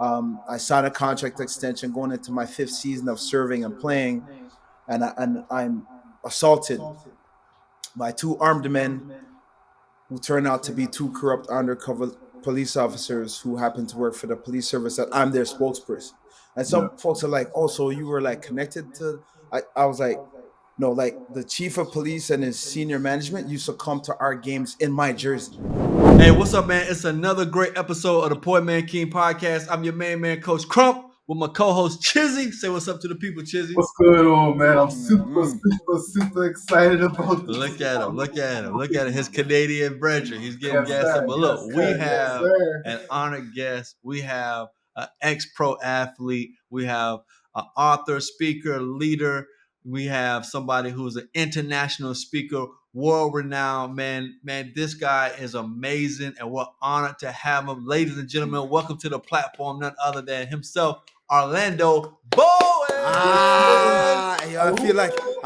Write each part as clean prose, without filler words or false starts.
I signed a contract extension going into my 5th season of serving and playing, and I'm assaulted by 2 armed men who turned out to be 2 corrupt undercover police officers who happen to work for the police service that I'm their spokesperson. And Yeah. some folks are like, "Oh, so you were like connected to?" I was like, "No, like the chief of police and his senior management used to come to our games in my jersey." Hey, what's up, man? It's another great episode of the Boy Man King podcast. I'm your main man, Coach Crump, with my co-host Chizzy. Say what's up to the people, Chizzy. What's going on, man? I'm super excited about this. Look at him. Look at him. Look at him. His Canadian brethren. He's getting Yes, gassed sir. up. But Yes, look, we sir. Yes, have sir. an honored guest. We have an ex-pro athlete. We have an author, speaker, leader. We have somebody who's an international speaker, world-renowned, man. Man, this guy is amazing, and we're honored to have him. Ladies and gentlemen, welcome to the platform, none other than himself, Orlando Bowen. I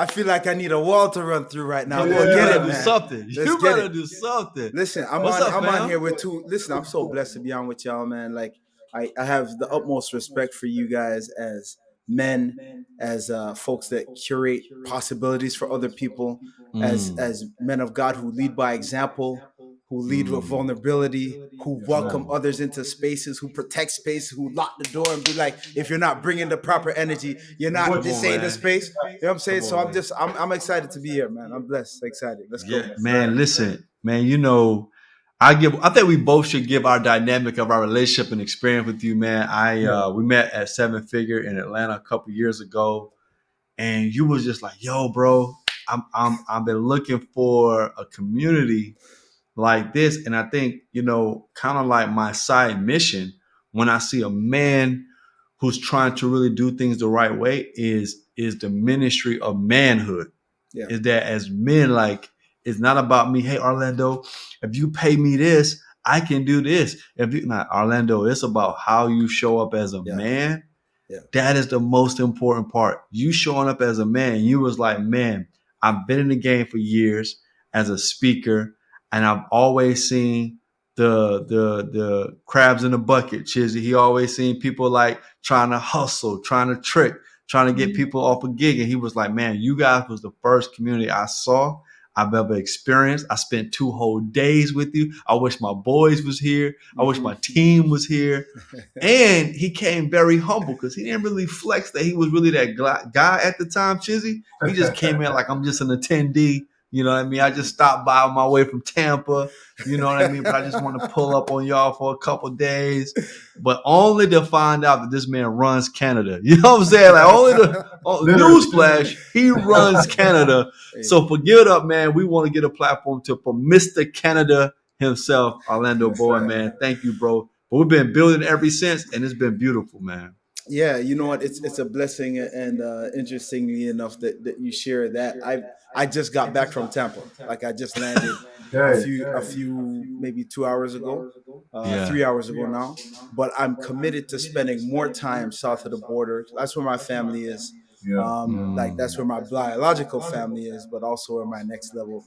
feel like I need a wall to run through right now. You Go get better it, do man. something. Let's You get better it. do something. Listen, I'm What's on. up, I'm fam? on here with two. Listen, I'm so blessed to be on with y'all, man. Like I have the utmost respect for you guys as men, as folks that curate possibilities for other people, as men of God who lead by example, who lead with vulnerability, who welcome others into spaces, who protect space, who lock the door and be like, if you're not bringing the proper energy, you're not. This ain't the space. You know what I'm saying? So I'm excited to be here, man. I'm blessed, excited. Let's go, Yeah, man. man. Listen, man. You know, I think we both should give our dynamic of our relationship and experience with you, man. We met at Seven Figure in Atlanta a couple years ago, and you was just like, "Yo, bro, I've been looking for a community like this," and I think kind of like my side mission when I see a man who's trying to really do things the right way is the ministry of manhood. Yeah. Is that as men, like, it's not about me. Hey, Orlando, if you pay me this, I can do this. If you not Orlando, it's about how you show up as a man. Yeah. That is the most important part. You showing up as a man. You was like, man, I've been in the game for years as a speaker, and I've always seen the crabs in the bucket, Chizzy. He always seen people like trying to hustle, trying to trick, trying to get people off a gig. And he was like, man, you guys was the first community I saw, I've ever experienced. I spent 2 whole days with you. I wish my boys was here. I wish my team was here. And he came very humble because he didn't really flex that he was really that guy at the time, Chizzy. He just came in like, I'm just an attendee. You know what I mean? I just stopped by on my way from Tampa. You know what I mean? But I just want to pull up on y'all for a couple days. But only to find out that this man runs Canada. You know what I'm saying? Like, newsflash, he runs Canada. So for Give It Up, man, we want to get a platform for Mr. Canada himself, Orlando Bowen, man. Thank you, bro. But we've been building ever since, and it's been beautiful, man. Yeah, you know what? It's a blessing, and interestingly enough that you share that. I just got back from Tampa. Like I just landed a few maybe 2 hours ago, 3 hours ago now. But I'm committed to spending more time south of the border. That's where my family is. Like that's where my biological family is, but also where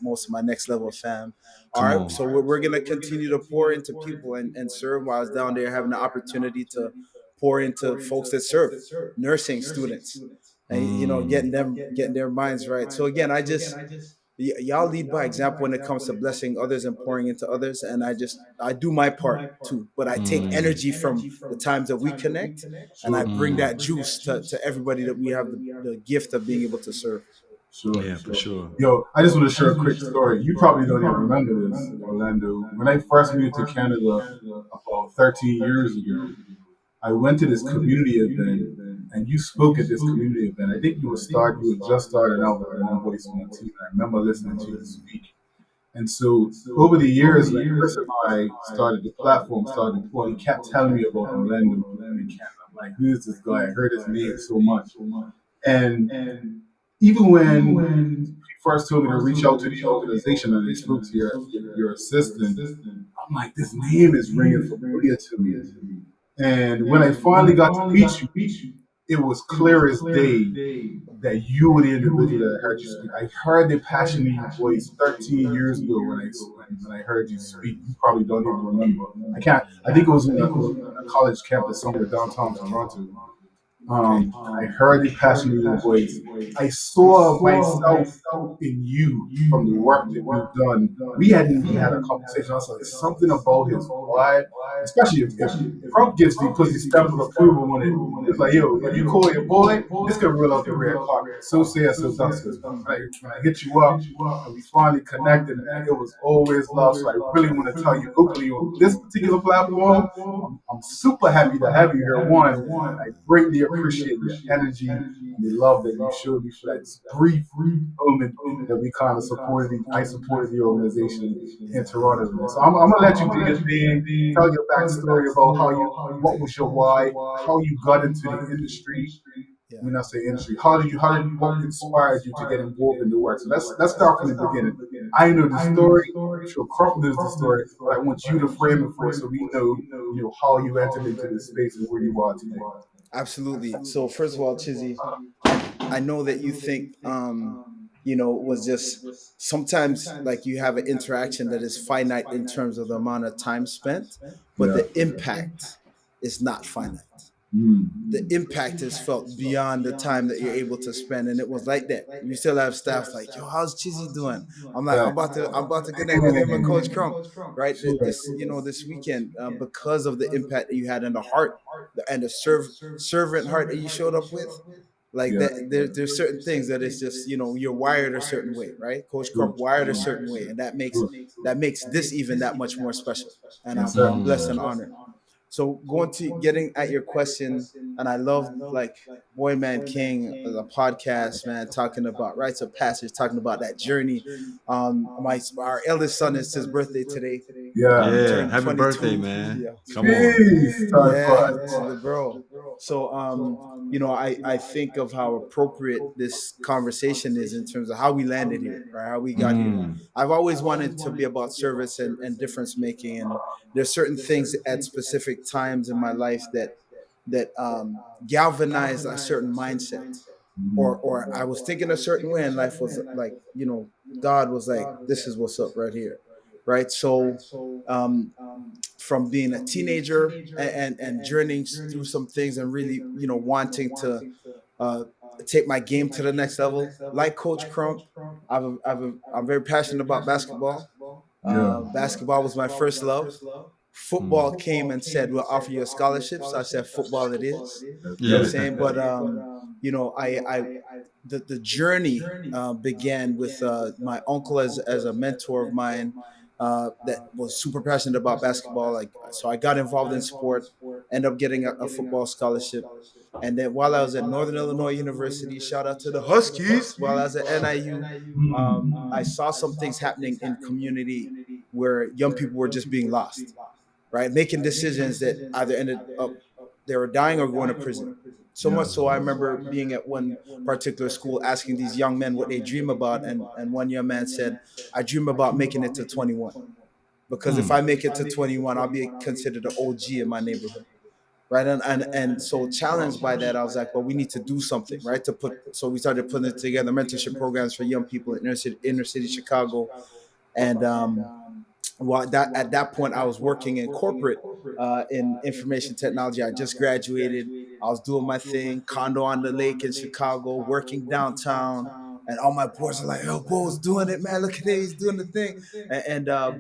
most of my next level fam are. So we're gonna continue to pour into people and serve. While I was down there having the opportunity to pour into folks that serve nursing students, and getting their minds right. So again, y'all lead by example when it comes to blessing others and pouring into others, and I do my part too, but I take energy from the times that we connect, and I bring that juice to everybody that we have the gift of being able to serve. Sure. Yeah, for sure. Yo, I just want to share a quick story. You probably don't even remember this, Orlando. When I first moved to Canada about 13 years ago, I went to this community event, and you spoke at this community event. I think you were just starting out with One Voice, One Team. I remember listening to you speak. And so over the years, when Chris and I started the platform, started deploying, he kept telling me about Orlando in Canada. I'm like, who's this guy? I heard his name so much. And even when you first told me to reach out to the organization and I spoke to your assistant, I'm like, this name is ringing familiar to me. And when I finally got to meet you, it was clear as day that you were the individual that heard you speak. I heard the passion in your voice 13 years ago when I heard you speak. You probably don't even remember. I can't. I think it was in a college campus somewhere downtown Toronto. I heard the passion in your voice. I saw myself in you from the work that you've done. We hadn't even had a conversation. I was like, something about his vibe, especially if Crump puts the stamp of approval on it. It's like, yo, if you call your boy, this could roll out the red carpet. So say so done so. When I hit you up and we finally connected, man, it was always love. So I really want to tell you openly on this particular platform, I'm super happy to have you here. One, I greatly appreciate your energy and the love that you showed me for that brief moment that we kind of I supported the organization in Toronto. Man. So I'm gonna let you do your thing, tell your backstory about what was your why, how you got into the industry. Yeah. When I say industry, what inspired you to get involved in the work? So let's start from the beginning. I know the story. I'm sure Crump knows the story, but I want you to frame it for us so we know, how you entered into this space and where you are today. Absolutely. So first of all, Chizzy, I know that you think was just sometimes like you have an interaction that is finite in terms of the amount of time spent, but Yeah. the impact is not finite. The Mm. impact is felt beyond the time that you're able to spend, and it was like that. You still have staff like, yo, how's Chizzy doing? I'm like, Yeah. I'm about to connect with him and Coach Crump, right? Sure. This weekend, because of the impact that you had in the heart and the servant heart that you showed up with. Like Yeah. that, there's certain things that it's just you're wired a certain way, right? Coach True. Crump wired a certain way, and True. that makes this even that much more special. And Yes, sir. I'm blessed and honored. So going to getting at your question, and I love like Boy Man King, the podcast, man, talking about rites of passage, talking about that journey. Our eldest son, is his birthday today. Yeah. He Yeah. turned Happy birthday, 22. man. Yeah. Come on. Jeez, time Yeah, flies. to the bro. So I think of how appropriate this conversation is in terms of how we landed here, right? How we got here. Mm. I've always wanted to be about service and difference making, and there's certain things at specific times in my life that galvanize a certain mindset, or I was thinking a certain way, and life was like, God was like, this is what's up right here, right? So um, from being a teenager and journeying through some things and really wanting to uh, take my game to the next level, like Coach Crump. I'm very passionate about basketball. Yeah. Basketball was my first love. Football came and said, we'll offer you a scholarship. So I said, football it is. Let's You know get what I'm Yeah. it. saying? But the journey began with my uncle as a mentor of mine that was super passionate about basketball. Like, so I got involved in sport, ended up getting a football scholarship. And then while I was at Northern Illinois University, shout out to the Huskies, while I was at NIU, I saw some things happening in community where young people were just being lost, right? Making decisions that either ended up they were dying or going to prison. So Yeah. much so I remember being at one particular school asking these young men what they dream about, and one young man said, I dream about making it to 21. Because if Mm. I make it to 21, I'll be considered an OG in my neighborhood. Right. And so challenged by that, I was like, well, we need to do something, right? So we started putting together mentorship programs for young people in inner city Chicago. And at that point, I was working in corporate in information technology. I just graduated. I was doing my thing, condo on the lake in Chicago, working downtown. And all my boys are like, "Oh, Bo's doing it, man! Look at it, he's doing the thing."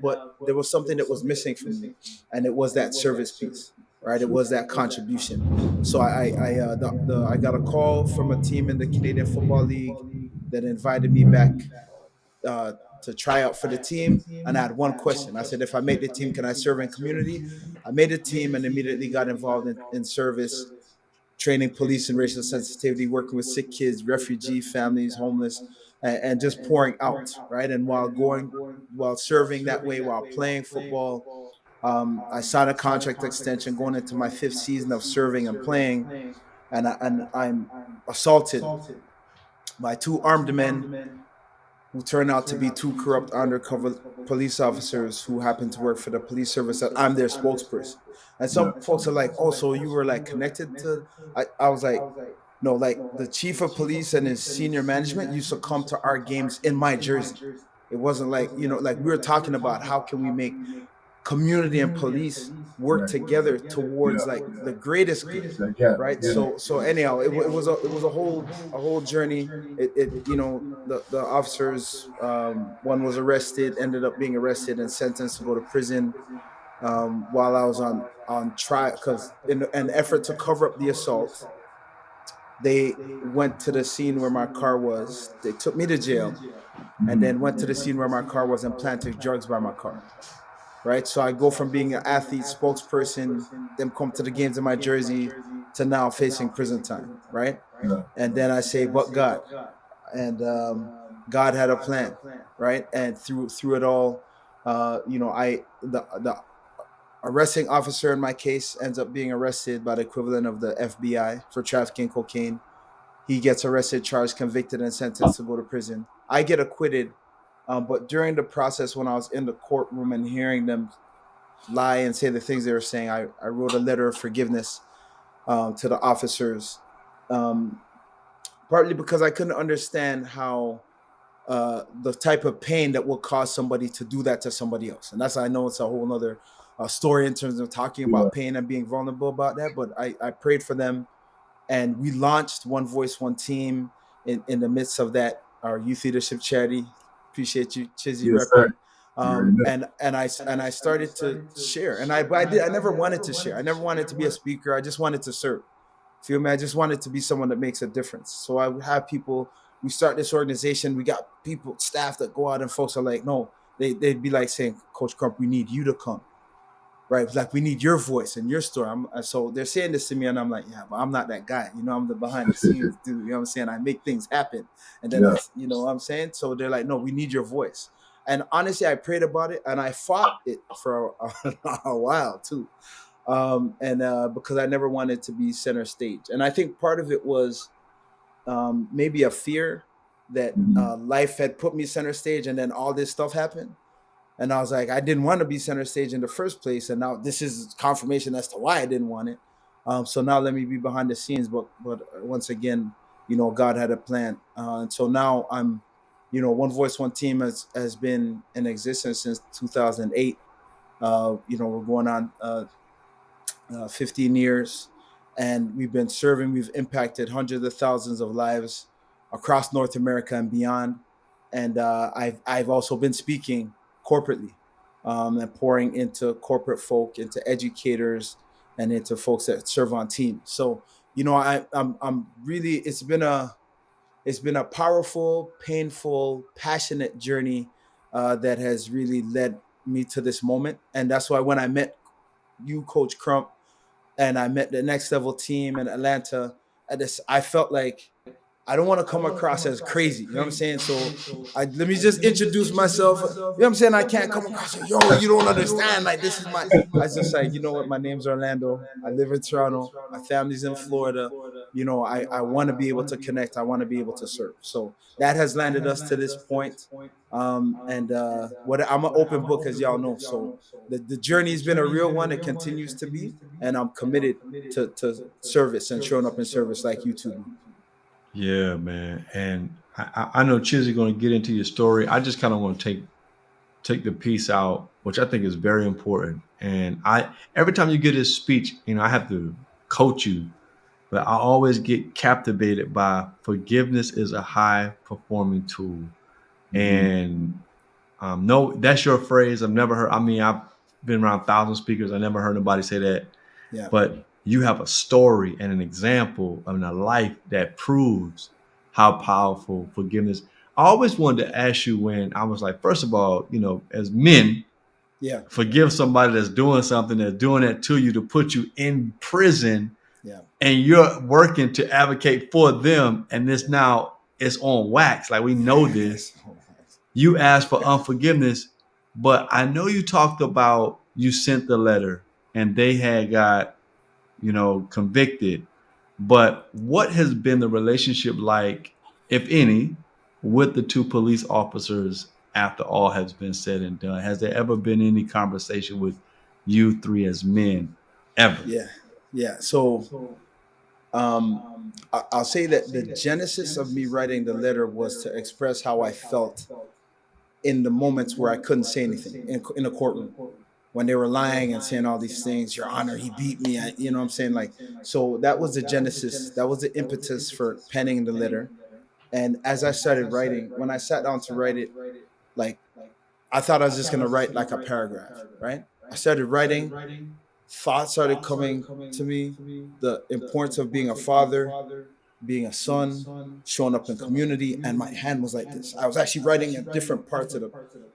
But there was something that was missing for me, and it was that service piece, right? It Sure. was that contribution. So I got a call from a team in the Canadian Football League that invited me back uh, to try out for the team. And I had one question. I said, if I make the team, can I serve in community? I made the team and immediately got involved in service, training police and racial sensitivity, working with sick kids, refugee families, homeless, and just pouring out, right? And while serving that way, while playing football, I signed a contract extension going into my fifth season of serving and playing, and I'm assaulted by two armed men who turned out to be two corrupt undercover police officers who happened to work for the police service that I'm their spokesperson. And Yeah. some folks are like, oh, so you were like connected to, I was like, no, like the chief of police and his senior management used to come to our games in my jersey. It wasn't like, like we were talking about how can we make community and police work Right. together Yeah. towards like the greatest good, Like, yeah. right? Yeah. So anyhow, it was a whole journey. The officers, one was arrested, ended up being arrested and sentenced to go to prison, while I was on trial, because in an effort to cover up the assault, they went to the scene where my car was. They took me to jail, and then went to the scene where my car was and planted drugs by my car. Right, so I go from being an athlete spokesperson, then come to the games in my jersey, to now facing prison time. Right, Yeah. and then I say, but God, and God had a plan. Right, and through it all, the arresting officer in my case ends up being arrested by the equivalent of the FBI for trafficking cocaine. He gets arrested, charged, convicted, and sentenced to go to prison. I get acquitted. But during the process, when I was in the courtroom and hearing them lie and say the things they were saying, I wrote a letter of forgiveness to the officers, um, partly because I couldn't understand how the type of pain that will cause somebody to do that to somebody else. And that's, I know it's a whole other story in terms of talking Yeah. about pain and being vulnerable about that. But I prayed for them, and we launched One Voice, One Team in the midst of that, our youth leadership charity. Appreciate you, Chizzy, Yes, sir. repping. You already know. And I started to share, and I never wanted to share. I never wanted to be a speaker. I just wanted to serve. Feel me? I just wanted to be someone that makes a difference. So I would have people. We start this organization. We got people, staff that go out, and folks are like, no, they'd be like saying, Coach Crump, we need you to come. Right, like we need your voice and your story. So they're saying this to me, and I'm like, yeah, but I'm not that guy. I'm the behind the scenes dude. You know what I'm saying? I make things happen, and then Yeah. you know what I'm saying. So they're like, no, we need your voice. And honestly, I prayed about it, and I fought it for a while too, and because I never wanted to be center stage. And I think part of it was maybe a fear that Mhm. life had put me center stage, and then all this stuff happened. And I was like, I didn't want to be center stage in the first place, and now this is confirmation as to why I didn't want it. So now let me be behind the scenes. But once again, God had a plan, and so now I'm, One Voice, One Team has been in existence since 2008. We're going on 15 years, and we've been serving. We've impacted hundreds of thousands of lives across North America and beyond. And I've also been speaking corporately, and pouring into corporate folk, into educators, and into folks that serve on teams. So I'm really, it's been a powerful, painful, passionate journey that has really led me to this moment. And that's why when I met you, Coach Crump, and I met the next level team in Atlanta, I felt like I don't want to come across as crazy. You know what I'm saying? So let me just introduce myself. You know what I'm saying? I can't come across as, yo, you don't understand. Like, this is my, I was just like, you know what? My name's Orlando. I live in Toronto. My family's in Florida. I want to be able to connect. I want to be able to serve. So that has landed us to this point. And what I'm an open book, as y'all know. So the journey's been a real one. It continues to be. And I'm committed to service and showing up in service like you two. Yeah, man. And I know Chizzy going to get into your story. I just kind of want to take the piece out, which I think is very important. And every time you get this speech, I have to coach you, but I always get captivated by forgiveness is a high performing tool. Mhm. And no, that's your phrase. I've never heard. I mean, I've been around 1,000 speakers. I never heard nobody say that. Yeah. But you have a story and an example of a life that proves how powerful forgiveness. I always wanted to ask you, when I was like, first of all, as men, Yeah. forgive somebody that's doing something, that's doing that to you, to put you in prison, Yeah. and you're working to advocate for them, and this now is on wax. Like, we know this. You asked for unforgiveness, but I know you talked about, you sent the letter and they had got, convicted. But what has been the relationship like, if any, with the two police officers after all has been said and done? Has there ever been any conversation with you three as men ever? Yeah, yeah. So I'll say that the genesis of me writing the letter was to express how I felt in the moments where I couldn't say anything in a courtroom, when they were lying and saying all these things. Your Honor, he beat me. You know what I'm saying? Like, so that was the genesis. That was the impetus for penning the letter. And as I started writing, when I sat down to write it, like, I thought I was just gonna write like a paragraph, right? I started writing, thoughts started coming to me, the importance of being a father, being a son, showing up in community, and my hand was like this. I was actually writing in different parts of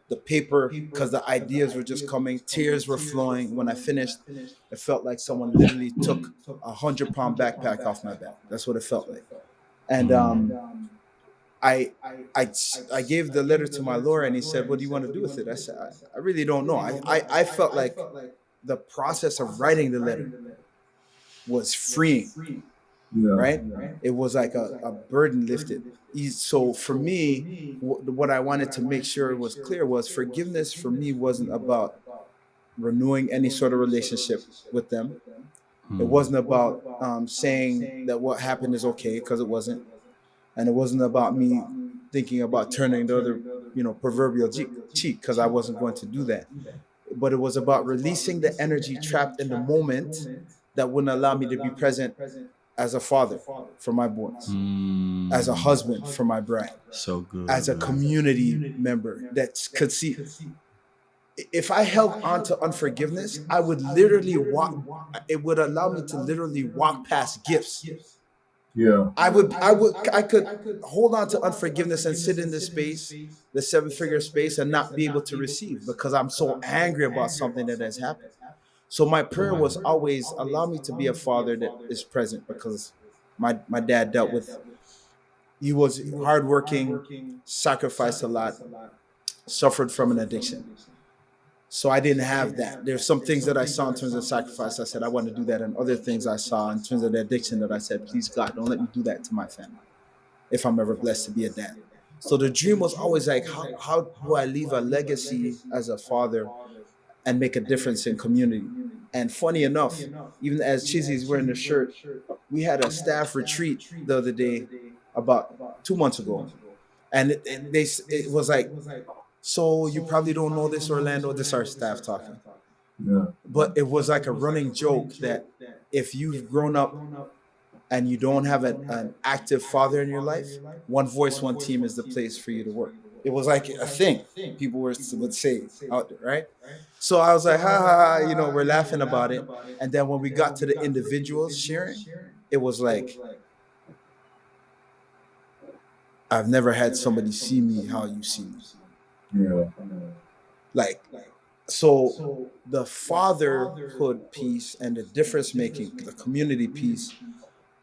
the paper because the ideas were just coming. Tears were flowing. When I finished, it felt like someone literally took 100-pound backpack off my back. That's what it felt like. And I, I gave the letter to my lawyer, and he said, "What do you want to do with it?" I said, I really don't know. I felt like the process of writing the letter was freeing, Yeah. right? It was like a burden lifted. So for me, what I wanted to make sure was clear was forgiveness for me wasn't about renewing any sort of relationship with them. It wasn't about saying that what happened is okay, because it wasn't. And it wasn't about me thinking about turning the other, proverbial cheek, because I wasn't going to do that. But it was about releasing the energy trapped in the moment that wouldn't allow me to be present as a father for my boys, as a husband for my bride, So good. as a community member that could see. If I held on to unforgiveness, I would literally walk. It would allow me to literally walk past gifts. Yeah. I could hold on to unforgiveness and sit in this space, the 7-figure space, and not be able to receive because I'm so angry about something that has happened. So my prayer was always, allow me to be a father that is present, because my dad dealt with, he was hardworking, sacrificed a lot, suffered from an addiction. So I didn't have that. There's some things that I saw in terms of sacrifice. I said, I want to do that. And other things I saw in terms of the addiction that I said, please, God, don't let me do that to my family if I'm ever blessed to be a dad. So the dream was always like, how do I leave a legacy as a father and make a difference in community? And funny enough, even as Chizzy's wearing the shirt, we had a staff retreat the other day, about 2 months ago. And it was like, so you probably don't know this, Orlando. This is our staff talking. Yeah. But it was like a running joke that if you've grown up and you don't have an active father in your life, One Voice, One Team is the place for you to work. It was like a thing people would say out there, right? So I was like, ha ha ha, we're laughing about it. And then when we got to the individuals sharing, it was like, I've never had somebody see me how you see me. Yeah. Like, so the fatherhood piece and the difference making, the community piece,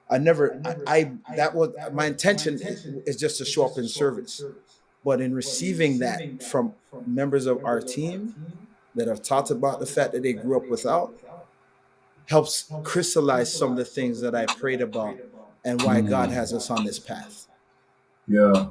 that was my intention, is just to show up in service. But in receiving that from members of our team that have talked about the fact that they grew up without, helps crystallize some of the things that I prayed about and why God has us on this path. Yeah.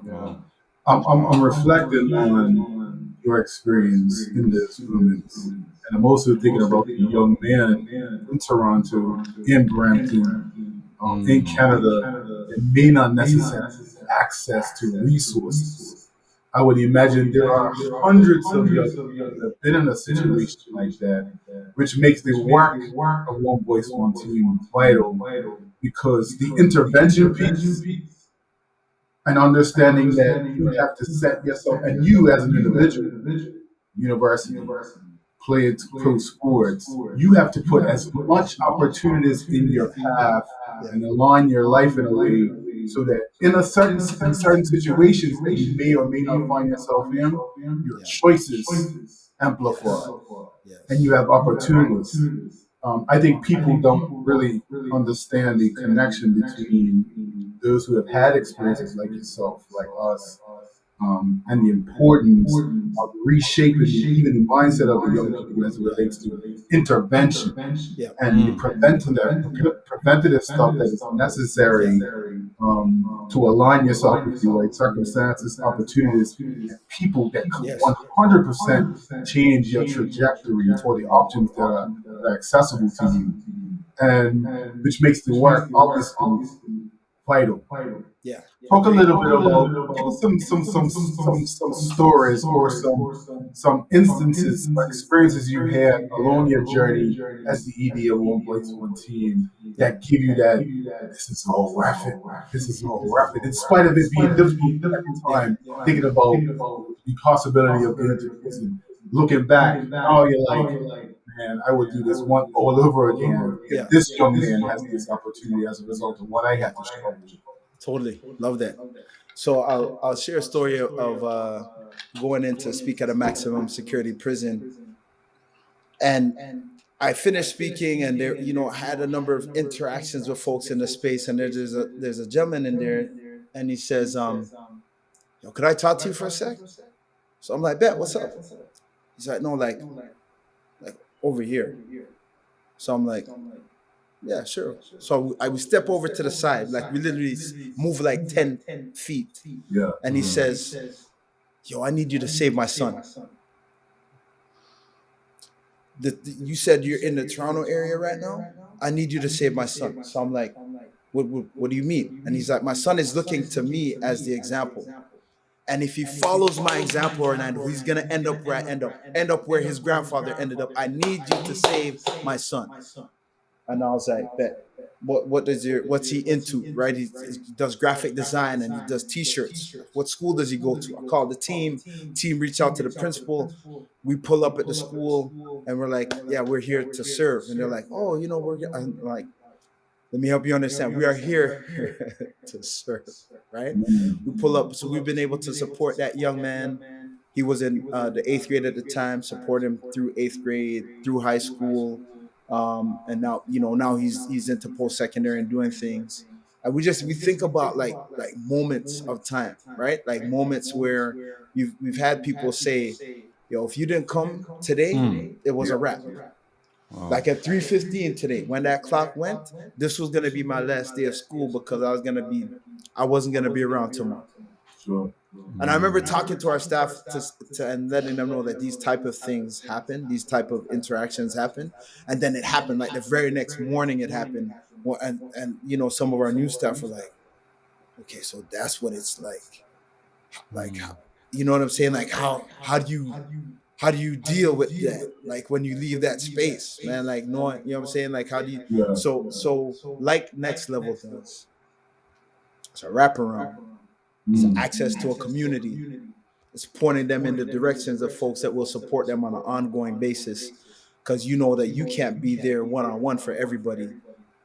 I'm reflecting on your experience in this moment, and I'm also thinking about the young man in Toronto, in Brampton, in Canada, that may not necessarily have access to resources. I would imagine there are hundreds of young people that have been in a situation like that, which makes the work of One Voice, One Team vital, because the intervention piece and understanding that you have to set yourself, and you as an individual, university, play it pro sports, you have to put as much opportunities in your path and align your life in a way so that in certain situations that you may or may not find yourself in, your choices amplify and you have opportunities. I think people don't really understand the connection between those who have had experiences like yourself, like us, and the importance of reshaping even the mindset of the young people as it relates to intervention and the preventative stuff that is necessary to align yourself with the right circumstances, opportunities, and people that could Yes. 100% change your trajectory for the options that are accessible to you, and which makes the work obviously vital. Yeah. Talk a Agreed. little bit about, give us some stories or some instances or experiences you had along your journey as the ED of One Place One Team that give you that this is all worth it. This is all worth it. In spite of it being difficult at the Yeah. time, thinking about the possibility of getting to prison, looking back, now you're like, man, I would do this one all over again if Yeah. this young man has this opportunity as a result of what I had to struggle with. Totally. Love that. So I'll share a story of going in to speak at a maximum security prison, and I finished speaking, and there, had a number of interactions with folks in the space, and there's a gentleman in there, and he says, "Yo, could I talk to you for a sec?" So I'm like, "Bet, what's up?" He's like, "No, like over here." So I'm like, "Yeah, sure." So I would step over to the side, like we literally move like 10 feet, Yeah. and he says, "Yo, I need you to save my son." You said you're in the Toronto area right now. I need you to save my son. So I'm like, what do you mean? And he's like, my son is looking to me as the example. And if he follows my example, Orlando, he's gonna end up where I end up where his grandfather ended up. I need you to save my son. And I was like, bet. What's he into? Right? He does graphic design and he does t-shirts. What school does he go to? I called the team reached out to the principal. We pull up at the school and we're like, yeah, we're here to serve. And they're like, oh, I'm like, let me help you understand. We are here to serve, right? We pull up. So we've been able to support that young man. He was in the eighth grade at the time, support him through eighth grade, through high school. And now, now he's into post-secondary and doing things. And we think about like moments of time, right? Like moments where we've had people say, yo, if you didn't come today, it was Yeah. a wrap. Wow. Like at 3:15 today, when that clock went, this was gonna be my last day of school because I wasn't gonna be around tomorrow. Sure. And I remember talking to our staff and letting them know that these type of things happen, these type of interactions happen, and then it happened like the very next morning. It happened, well, and some of our new staff were like, okay, so that's what it's like, you know what I'm saying? Like how do you deal with that? Like when you leave that space, man, like knowing, you know what I'm saying? Like how do you, Yeah. so like next level does, it's a wraparound, it's Mm. access to a community. It's pointing them in the directions of folks that will support them on an ongoing basis. Because you know that you can't be there one on one for everybody,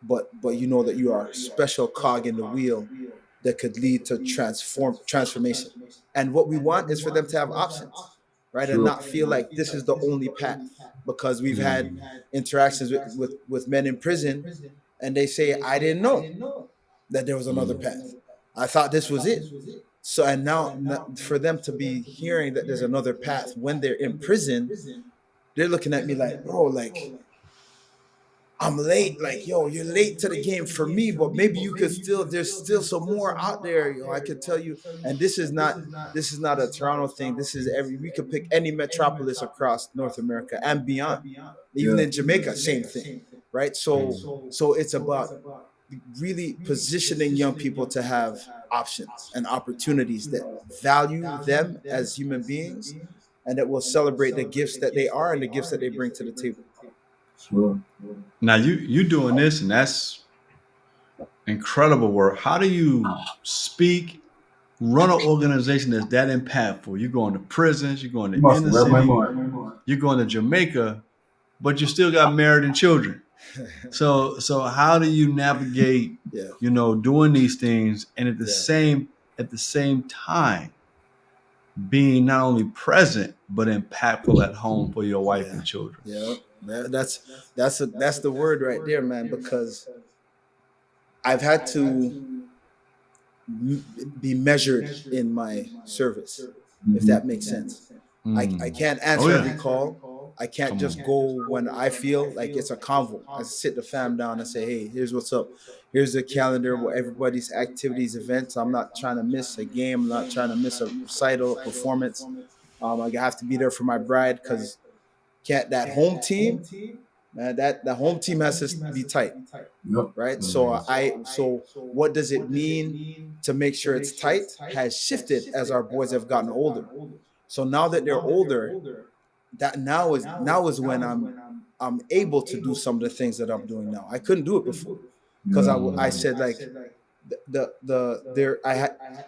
but you know that you are a special cog in the wheel that could lead to transformation. And what we want is for them to have options, right, and Sure. not feel like this is the only path. Because we've had interactions with men in prison, and they say, "I didn't know that there was another path. I thought this was it." So, and now for them to be hearing that there's another path when they're in prison, they're looking at me like, bro, like I'm late. Like, yo, you're late to the game for me, but maybe you could still, there's still some more out there. I could tell you. And this is not a Toronto thing. This is we could pick any metropolis across North America and beyond. Even Yeah. in Jamaica, same thing. Right. So it's about really positioning young people to have options and opportunities that value them as human beings and that will celebrate the gifts that they are and the gifts that they bring to the table. Sure. Now you doing this, and that's incredible work. How do you speak, run an organization that's that impactful? You're going to prisons, you're going You to must inner have read my city, mind. you're going to Jamaica, but you still got married and children. So how do you navigate, Yeah. doing these things and at the same time being not only present but impactful at home for your wife Yeah. and children? Yeah. That's the word right there, man, because I've had to be measured in my service, if Mhm. that makes sense. I can't Oh answer yeah. every call. I can't Come on. just go when I feel like it's a convo. I sit the fam down and say, hey, here's what's up. Here's the calendar where everybody's activities, events. I'm not trying to miss a game. I'm not trying to miss a recital, a performance. I have to be there for my bride because can't that home team, man, that the home team has to be tight, Yep. right? Mm. So what does it mean to make sure it's tight has shifted as our boys have gotten older. So now that they're older, that now is when I'm able to do some of the things that I'm doing now. I couldn't do it before because Yeah. I said like there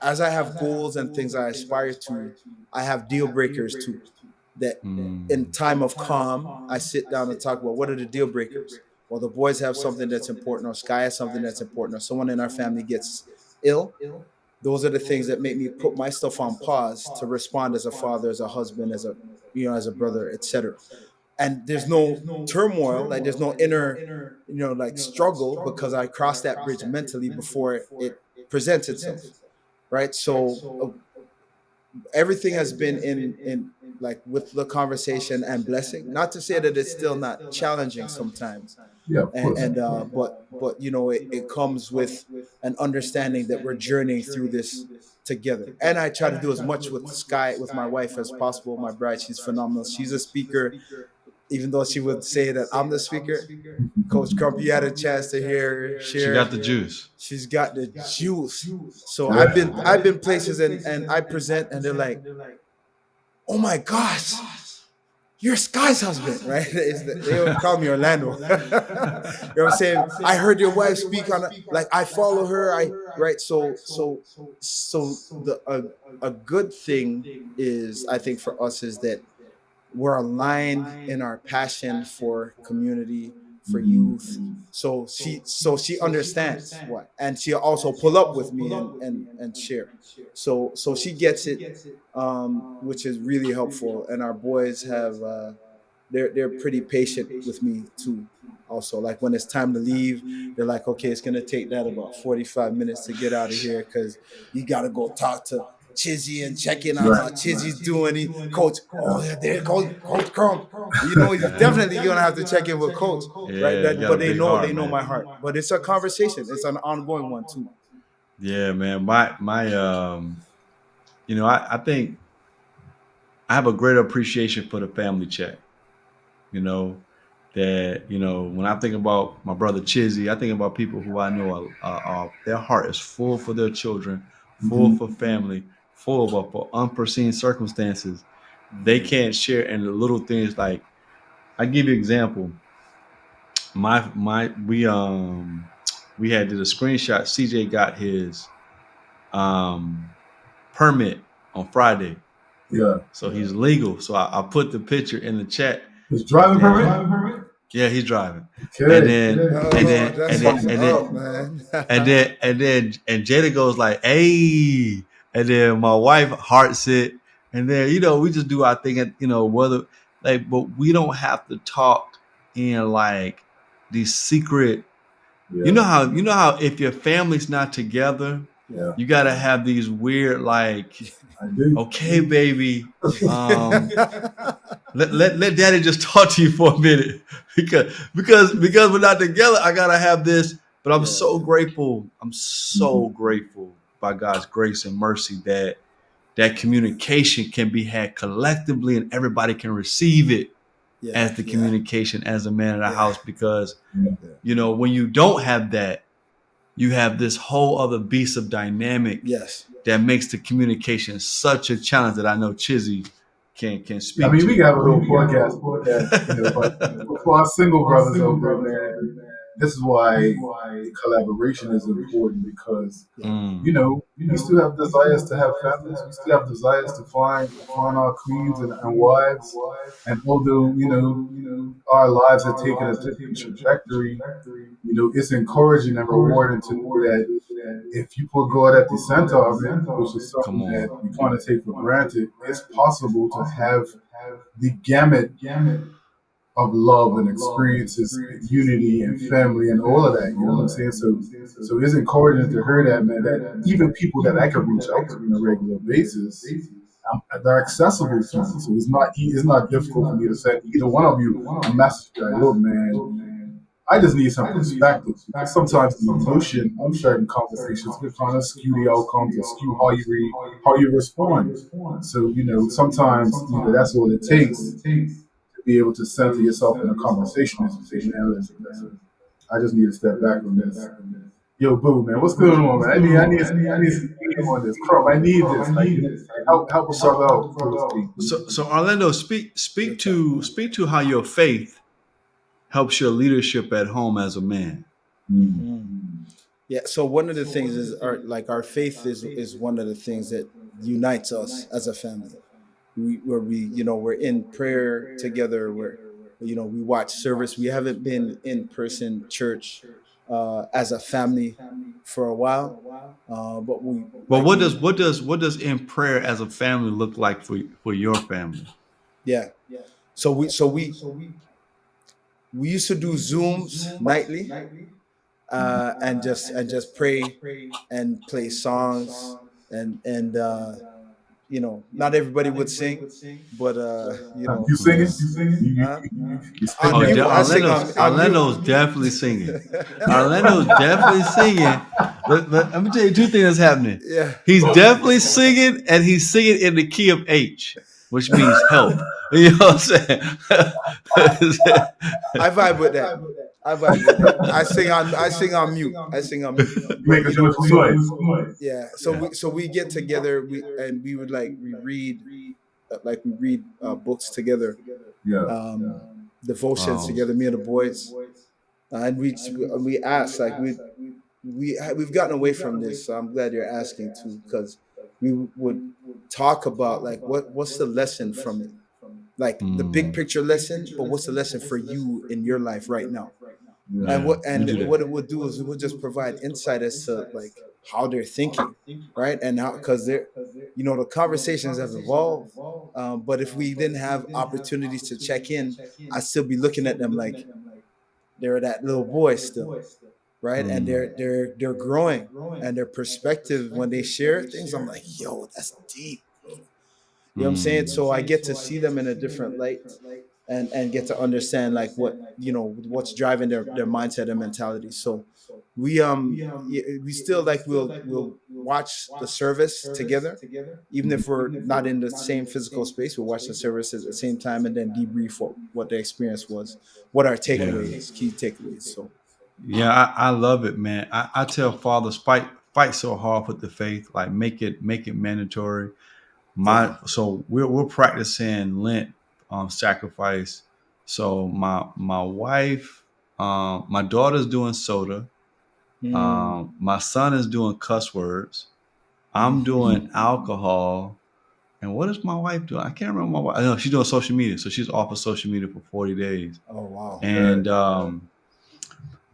as I have goals and things I aspire to, I have deal breakers too. That in time of calm, I sit down and talk about what are the deal breakers. Well, the boys have something that's important, or Sky has something that's important, or someone in our family gets ill. Those are the things that make me put my stuff on pause to respond as a father, as a husband, as a as a brother, etc. And there's no turmoil, like there's no inner like struggle because I crossed that bridge mentally before it presents itself, right? So everything has been in like with the conversation and blessing, not to say that it's still not challenging sometimes, Yeah, of course. but it comes with an understanding that we're journeying through this together. And I try to do as much with Sky, with my wife, as possible. My bride, she's phenomenal. She's a speaker, even though she would say that I'm the speaker. Coach Crump, you had a chance to hear her She got the share. juice. She's got the juice. So Yeah. I've been places and I present and they're like, oh my gosh, you're Sky's husband, right? They would call me Orlando. You know what I'm saying? I heard your wife speak on like I follow her. Right. So the a good thing is, I think, for us is that we're aligned in our passion for community, for youth. So she understands what, and she also pull up with me and share. So she gets it, which is really helpful. And our boys have they're pretty patient with me too. Also, like when it's time to leave, they're like, okay, it's gonna take that about 45 minutes to get out of here because you gotta go talk to Chizzy and check in on Right. how Chizzy's doing. Coach, oh yeah, there goes Coach Crump. You're Yeah. definitely gonna have to check in with Coach, right? Yeah, you got a But they big know heart, they know man. my heart. But it's a conversation. It's an ongoing one too. Yeah, man. My I think I have a great appreciation for the family check. You know, that, when I think about my brother Chizzy, I think about people who I know their heart is full for their children, full Mhm. for family, full of for unforeseen circumstances. They Mm-hmm. can't share in the little things. Like, I give you an example. My we had did a screenshot. CJ got his um permit on Friday. Yeah. So he's legal. So I put the picture in the chat. His driving Then, permit? yeah, he's driving. And Okay. then and Oh, then and that's then what's and up, then man. and Jada goes like, "Hey," and then my wife hearts it, and then we just do our thing, and whether but we don't have to talk in like these secret. Yeah. You know how if your family's not together, Yeah. you gotta have these weird like, I do. okay, baby, let daddy just talk to you for a minute because we're not together. I gotta have this. But I'm so grateful. I'm so grateful by God's grace and mercy that communication can be had collectively and everybody can receive it Yeah, as the yeah, communication as a man in the yeah, house. Because Yeah. when you don't have that, you have this whole other beast of dynamic yes, that makes the communication such a challenge that I know Chizzy can I speak mean, we to. can have a whole podcast, but for our single brothers out there, man, this is why collaboration is important because yeah, we still have desires to have families. We still have desires to find our queens and wives. And although our lives have taken a different trajectory, it's encouraging and rewarding to know that if you put God at the center of it, which is Come something that on. we kind of take for granted, it's possible to have the gamut of love and experiences and unity and family and all of that. You know what I'm saying? So it's encouraging to hear that, man, that even people that I can reach out to on a regular basis, they're accessible to me. So it's not difficult for me to send either one of you a message like, look, man, I just need some perspective because sometimes the emotion of certain conversations can kind of skew the outcomes or skew how you respond. So, sometimes, that's all it takes to be able to center yourself in a conversation is to say, man, listen, I just need to step back from this. Yo, Boo, man, what's going on, man? I need some game on this. Crump, I need this. Like, help a brother out, so to speak. So Orlando, speak to how your faith helps your leadership at home as a man. Yeah. So one of the things is our faith is one of the things that unites us as a family. We're in prayer together. We watch service. We haven't been in person church as a family for a while, but But what does in prayer as a family look like for your family? yeah. So we used to do Zooms nightly, and just pray and play songs and not everybody would sing, but You singing? You on Oh, spitting mute. that? I sing on mute. Orlando's definitely singing. Orlando's definitely singing. Let me tell you two things that's happening. Yeah. He's definitely singing, and he's singing in the key of H, which means help. You know what I'm saying? I vibe with that. I sing on mute. I sing on mute. You But make a joyful noise. yeah. So we get together. We would we read books together, Yeah. devotions Wow. together. Me and the boys, and we ask we've gotten away from this. So I'm glad you're asking too, because we would talk about what's the lesson from it, like the big picture lesson, but what's the lesson for you in your life right now? Yeah. And We do that. what it would do is it would just provide insight as to how they're thinking, right? And how, because the conversations have evolved, but if we didn't have opportunities to check in, I'd still be looking at them like they're that little boy still, right? And they're growing, and their perspective when they share things, I'm like, yo, that's deep, bro. You know what I'm saying? So I get to see them in a different light, and get to understand what's driving their mindset and mentality. So we still we'll watch the service together, even if we're not in the same physical space. We'll watch the service at the same time and then debrief what the experience was, what our key takeaways. So Yeah, I love it, man. I tell fathers fight so hard with the faith, like make it mandatory. So we're practicing Lent sacrifice. So my wife, my daughter's doing soda. My son is doing cuss words. I'm doing alcohol. And what is my wife doing? I can't remember my wife. I know she's doing social media. So she's off of social media for 40 days. oh wow. And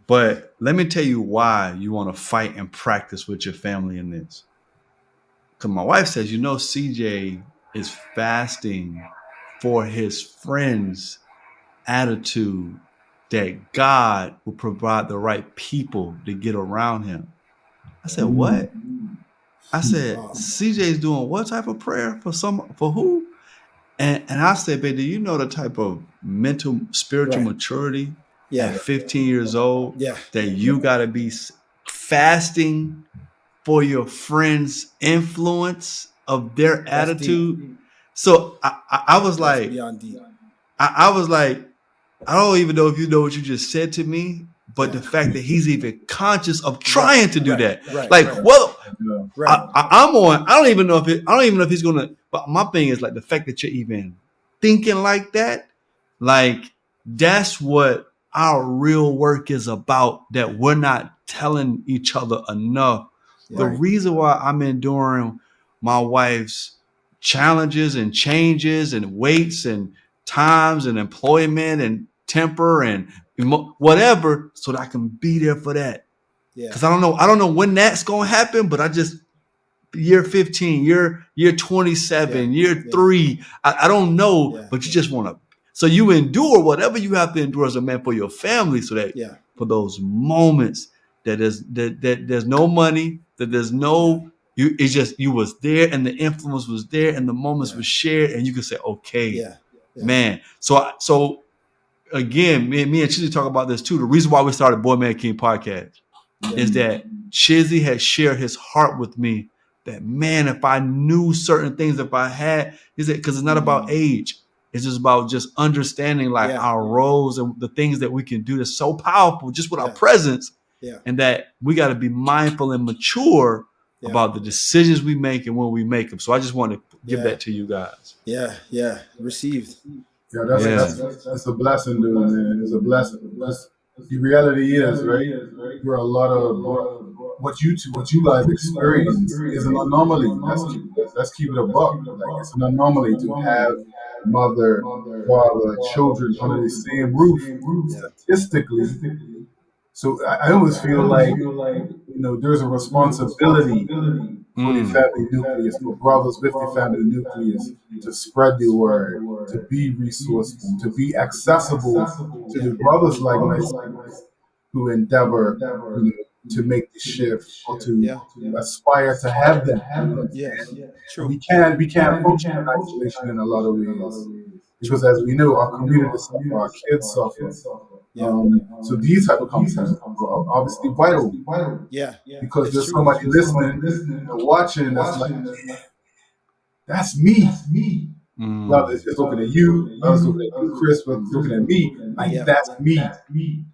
but let me tell you why you want to fight and practice with your family in this. Because my wife says, CJ is fasting for his friends' attitude that God will provide the right people to get around him. I said, what? I said, CJ's doing what type of prayer for who? And I said, babe, do you know the type of mental, spiritual Right. maturity Yeah. at 15 years old Yeah. that you got to be fasting for your friends' influence of their attitude? Deep. So I was like, Beyond deep. I was like, I don't even know if you know what you just said to me, but the fact that he's even conscious of trying to do that, well, Right. I'm on. I don't even know if he's gonna. But my thing is like the fact that you're even thinking like that, like that's what our real work is about. That we're not telling each other enough. The reason why I'm enduring my wife's challenges and changes and weights and times and employment and temper and whatever, so that I can be there for that. Yeah. Because I don't know when that's gonna happen, but I just year 15, year 27, year 3. I don't know, but you just want to. So you endure whatever you have to endure as a man for your family, so that for those moments that there's no money, that there's no You was there, and the influence was there, and the moments were shared, and you could say, okay, Yeah. Yeah. man. So again, me and Chizzy talk about this too. The reason why we started Boy Man King podcast Yeah. is that Chizzy had shared his heart with me. That, man, if I knew certain things, if I had, is it because it's not about age. It's just about just understanding like Yeah. our roles and the things that we can do that's so powerful just with our Yeah. presence, Yeah. and that we got to be mindful and mature Yeah. about the decisions we make and when we make them. So I just want to give Yeah. that to you guys. Yeah. Yeah. Received. Yeah, Yeah. that's a blessing, dude, man. It's a blessing. Because the reality is, right? There are a lot of what you guys experience is an anomaly. Let's keep it a buck. Like it's an anomaly to have mother, father, children under the same roof. Yeah. Statistically, so I always feel like there's a responsibility for the Mm. family nucleus, for brothers with the family nucleus, to spread the word, to be resourceful, to be accessible to Yeah. the brothers like myself who endeavor, to make the shift or to Yeah. aspire to have that. You know what I'm Yes. saying? And True. we can't function in isolation in a lot of ways because, True. as we know, our communities suffer, our kids suffer. Yeah. So these type of conversations are obviously vital Yeah. because It's there's true. somebody listening and watching that's like, that's me. Brother is looking at you, brother's looking at you, Chris, brother's looking at me. Like, Yeah. that's me.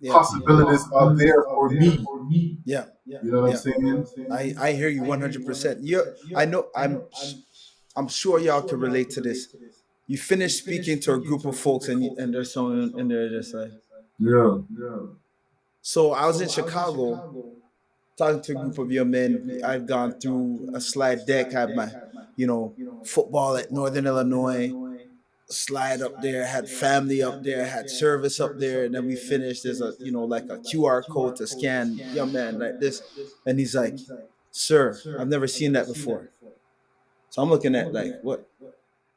Yeah. Possibilities are there for me. Yeah. You know what I'm Yeah. saying? I hear you 100%. You I know I'm sure y'all can relate to this. You finish speaking to a group of folks and there's someone and they're just like, Yeah. so I was in Chicago talking to a group of young men. I've gone through a slide deck, had my, football at Northern Illinois, slide up there, had family up there, had service up there, and then we finished. There's a, like a QR code to scan, young man, like this. And he's like, sir, I've never seen that before. So I'm looking at like, what?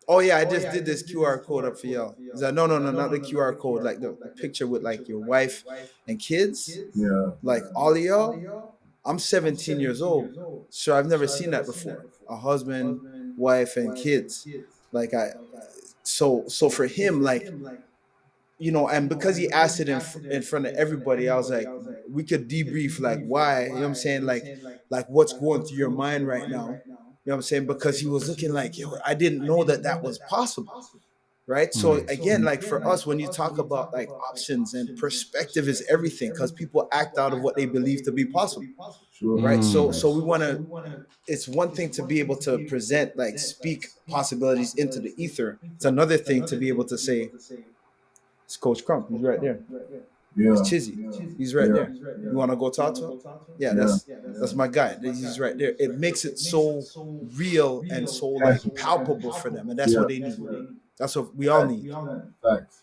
Oh yeah, I just did this QR code up for y'all. He's like, no, not the QR code, like the picture with like your wife and kids, Yeah. like all of y'all. I'm 17 years old, so I've never seen that before. A husband, wife, and kids. Like so for him, like, and because he asked it in front of everybody, I was like, we could debrief, like, why, you know what I'm saying, like what's going through your mind right now, you know what I'm saying, because he was looking like, yo, I didn't know that was possible, right? So again, like for us, when you talk about like options and perspective is everything, because people act out of what they believe to be possible, Sure. right? So we want to, it's one thing to be able to present, like speak possibilities into the ether. It's another thing to be able to say, it's Coach Crump, he's right there. Yeah. It's Chizzy, he's right there. You want to go talk to him? Yeah, that's my guy. He's right there. It makes it so real and so like palpable for them, and that's what they need. That's what we all need. Facts.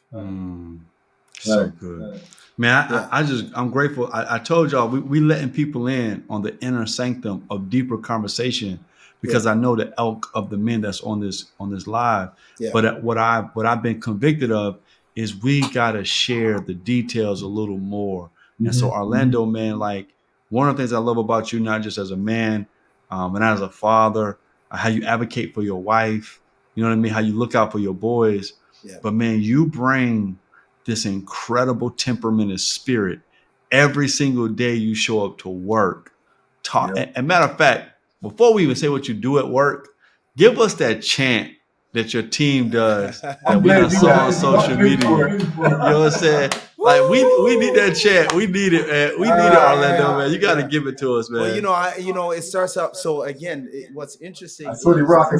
So good, man. I'm grateful. I told y'all we letting people in on the inner sanctum of deeper conversation because I know the elk of the men that's on this live. Yeah. But what I've been convicted of is we gotta share the details a little more. And so Orlando, man, like one of the things I love about you, not just as a man, and as a father, how you advocate for your wife, you know what I mean, how you look out for your boys. Yeah. But man, you bring this incredible temperament and spirit every single day you show up to work. Talk. And matter of fact, before we even say what you do at work, give us that chant that your team does that we done saw on social media. You know what I'm saying? Like we need that chant. We need it, man. We need it, Orlando, man. You got to give it to us, man. Well, it starts up. So again, what's interesting. I saw the rock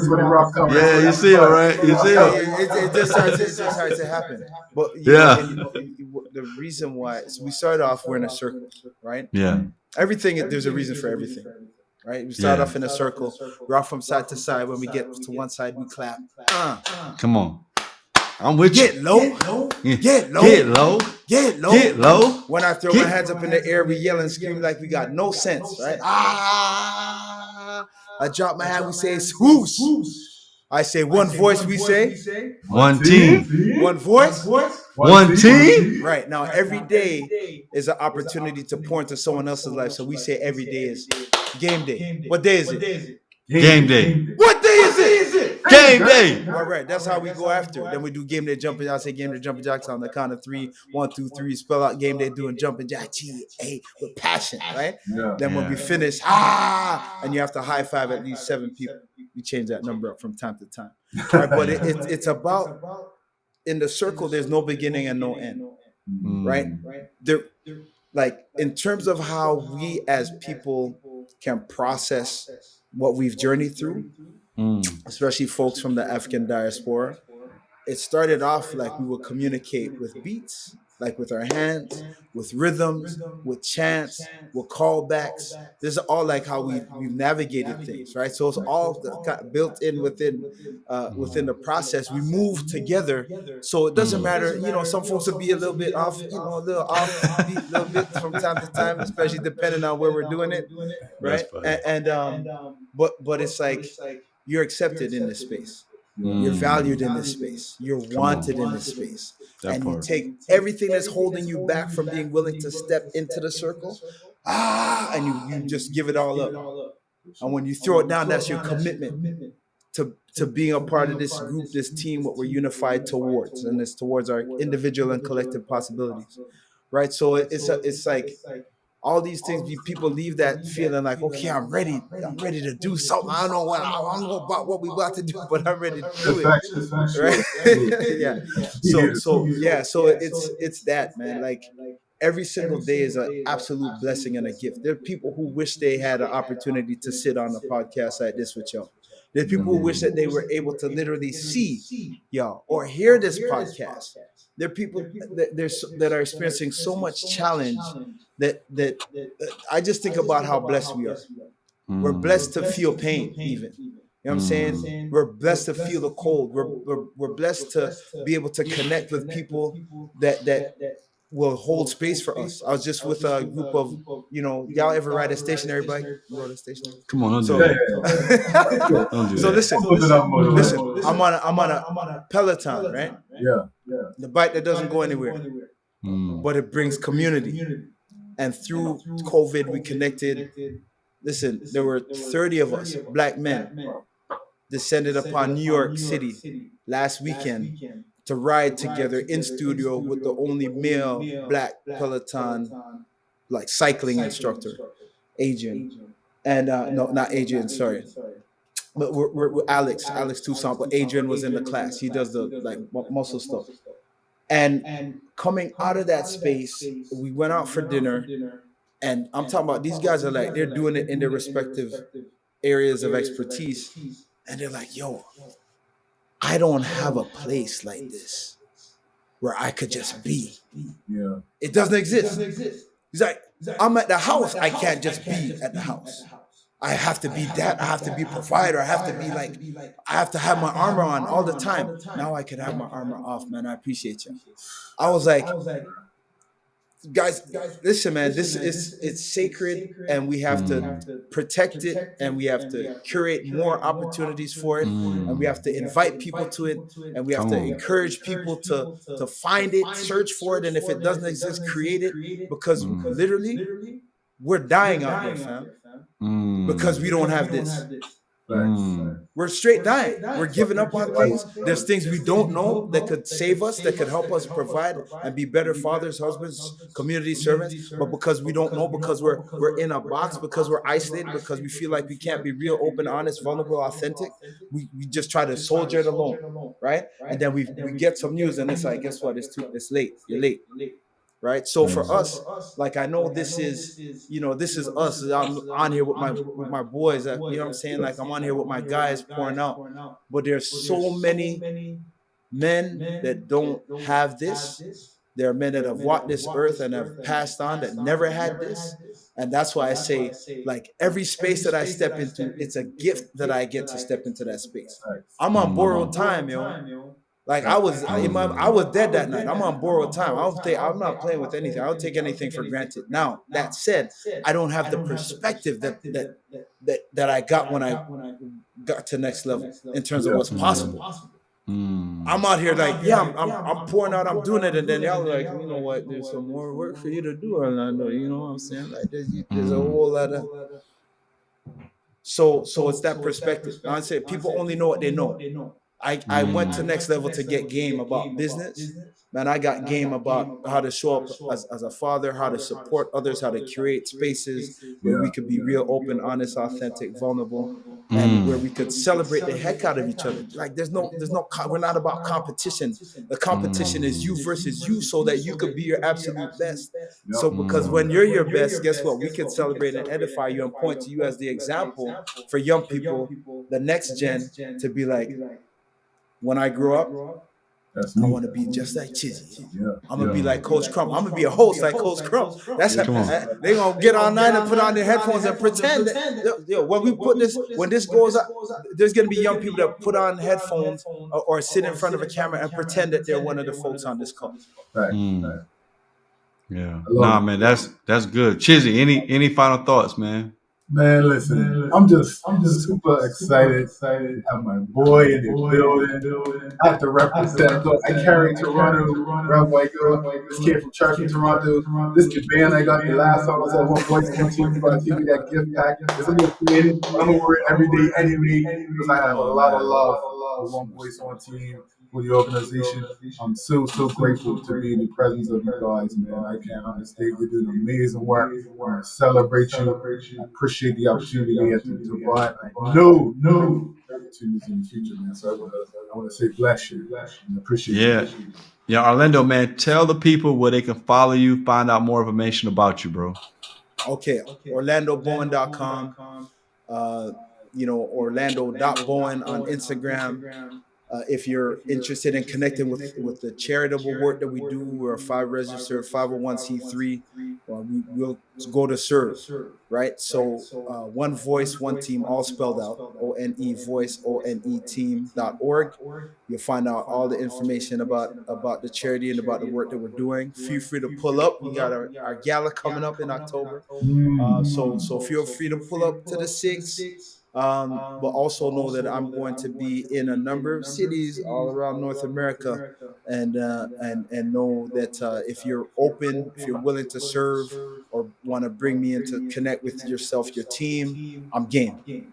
coming. Yeah, you see it, right? You see it. It just starts to happen. But the reason why, so we start off, we're in a circle, right? Yeah. Everything, there's a reason for everything, right? We start off in a circle, rock from side to side. When we get to one side, we clap. Come on. I'm with you. Get low. Get low. Get low. Get low. Get low. When I throw my hands up in the air, we yell and scream like we got no sense, right? I drop my hand, we say swoosh. I say one voice, we say one team. One voice, one team. Right. Now every day is an opportunity to pour into someone else's life. So we say every day is game day. What day is it? Game day. What day is it? Game day. All right, that's how we go after. Then we do game day jumping. I say game day jumping jacks on the count of 3. 1, 2, 3. Spell out game day doing jumping jack G-A with passion, right? Yeah. Then when we finish, and you have to high five at least 7 people. We change that number up from time to time. Right? But it's about in the circle. There's no beginning and no end, right? There, like in terms of how we as people can process what we've journeyed through, especially folks from the African diaspora. It started off like we would communicate with beats, like with our hands, with rhythms, with chants, with callbacks. This is all like how we've navigated things, right? So it's all built in within the process. We move together, so it doesn't matter. You know, some folks will be a little bit off, a little off beat, a little bit from time to time, especially depending on where we're doing it, right? But it's like you're accepted in this space. You're valued in this space. You're wanted in this space. And you take everything that's holding you back from being willing to step into the circle, and you just give it all up. And when you throw it down, that's your commitment to being a part of this group, this team, what we're unified towards. And it's towards our individual and collective possibilities, right? So it's like all these things, people leave that feeling like, okay, I'm ready to do something. I don't know about what we about to do, but I'm ready to do it. Right? Yeah. So it's that, man. Like every single day is an absolute blessing and a gift. There are people who wish they had an opportunity to sit on a podcast like this with y'all. There's people who wish that they were able to literally see y'all or hear this podcast. There are people that are experiencing so much challenge that I just think about how blessed we are. We're blessed to feel pain, even. You know what I'm saying? We're blessed to feel the cold. We're blessed to be able to connect with people that will hold space for us. I was just with a group of, y'all ever ride a stationary bike? You rode a stationary? Come on, don't do that. Don't do so that. listen. I'm on a Peloton, right? Yeah. The bike that doesn't go anywhere, but it brings community. And through COVID, we connected. Listen, there were 30 of us, black men, descended upon New York City last weekend to ride together in studio with the only male black Peloton like cycling instructor, Adrian. And no, not Adrian, sorry. But we're Alex Toussaint, but Adrian was in the class. He does the like muscle stuff. And coming out of that space, we went out for dinner. And I'm talking about these guys are like, they're doing it in their respective areas of expertise. And they're like, yo, I don't have a place like this where I could just be. Yeah. It doesn't exist. He's like, I'm at the house. I can't just be at the house. I have to be that. I have to be a provider. I have to be like, I have to have my armor on all the time. Now I can have my armor off, man. I appreciate you. I was like, guys, listen, man, it's sacred, and we have to protect it, and we have to curate more opportunities for it, and we have to invite people to it, and we have to encourage people to find it, search for it, and if it doesn't exist, create it, because literally we're dying out there, fam, because we don't have this. We're straight dying. We're giving up on things. There's things we don't know that could save us, that could help us provide and be better fathers, husbands, community servants. But because we don't know, because we're in a box, because we're isolated, because we feel like we can't be real, open, honest, vulnerable, authentic, we just try to soldier it alone, right? And then we get some news, and it's like, guess what? It's late. You're late. Right. So for us, like, I know this is us. I'm on here with my boys. You know what I'm saying? Like, I'm on here with my guys pouring out. But there's so many men that don't have this. There are men that have walked this earth and have passed on that never had this. And that's why I say, like, every space that I step into, it's a gift that I get to step into that space. I'm on borrowed time, yo. Like, I was dead that night. I'm on borrowed time. I'm not playing with anything. I don't take anything for granted. Now, that said, I don't have the perspective that I got when I got to next level in terms of what's possible. I'm out here like, yeah, I'm pouring out, I'm doing it, and then y'all are like, you know what? There's some more work for you to do, Orlando. You know what I'm saying? Like, there's a whole lot of. So it's that perspective. Now I say people only know what they know. I went to next level to get game about business. Man, I got game about how to show up as a father, how to support others, how to create spaces where Yeah. we could be real, open, honest, authentic, vulnerable, and where Mm. we could celebrate the heck out of each other. Like we're not about competition. The competition is you versus you, so that you could be your absolute best. Yep. So because when you're your best, guess what? We can celebrate and edify you and point to you as the example for young people, the next gen, to be like, when I grow up, That's I me. want to be just like Chizzy. Yeah. I'm gonna Yeah. be like Coach Crump. I'm gonna be a host like Coach Crump. That's Yeah. Come on. they gonna get online and put on their headphones and pretend that when we put this, when this goes up, there's gonna be young people that put on headphones or sit in front of a camera and pretend that they're one of the folks on this call. Right. Mm. Yeah. I love Nah, it. man, that's good. Chizzy, any final thoughts, man? Man, listen, I'm just super excited to have my boy in the building. I have to represent. Look, I carry Toronto wherever I go. This kid from Church from Toronto. This kid band I got the last time I was at One Voice One Team. You gotta give me that gift pack. It's a little thin, but I'm gonna wear it every day anyway because I have a lot of love for One Voice One Team, for the organization. I'm so grateful to be in the presence of you guys, man. I can't understate. You're doing amazing work. I want to celebrate you. I appreciate the opportunity we had to provide. I know opportunities in the future, man. So I want to say bless you and appreciate Yeah. you. Yeah, Orlando, man, tell the people where they can follow you, find out more information about you, bro. Okay, OrlandoBowen.com. Orlando.Bowen on Instagram. If you're interested in connecting with the charitable work that we do, we're a registered 501c3. We'll go to serve, right? So one voice, one team, all spelled out, ONE voice, ONE team.org. You'll find out all the information about the charity and about the work that we're doing. Feel free to pull up. We got our gala coming up in October. So feel free to pull up to the 6. But also know that I'm going to be in a number of cities all around North America, and know that if you're open, if you're willing to serve, or want to bring me in to connect with yourself, your team, I'm game.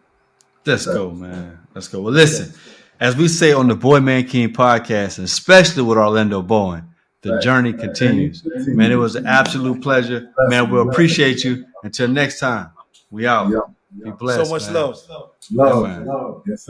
Let's go, man. Let's go. Well, listen, as we say on the Boy Man King podcast, and especially with Orlando Bowen, the journey continues. Man, it was an absolute pleasure. Man, we'll appreciate you. Until next time, we out. Yeah. Be So blessed, much man. love. Yeah, man. Love. Yes, sir.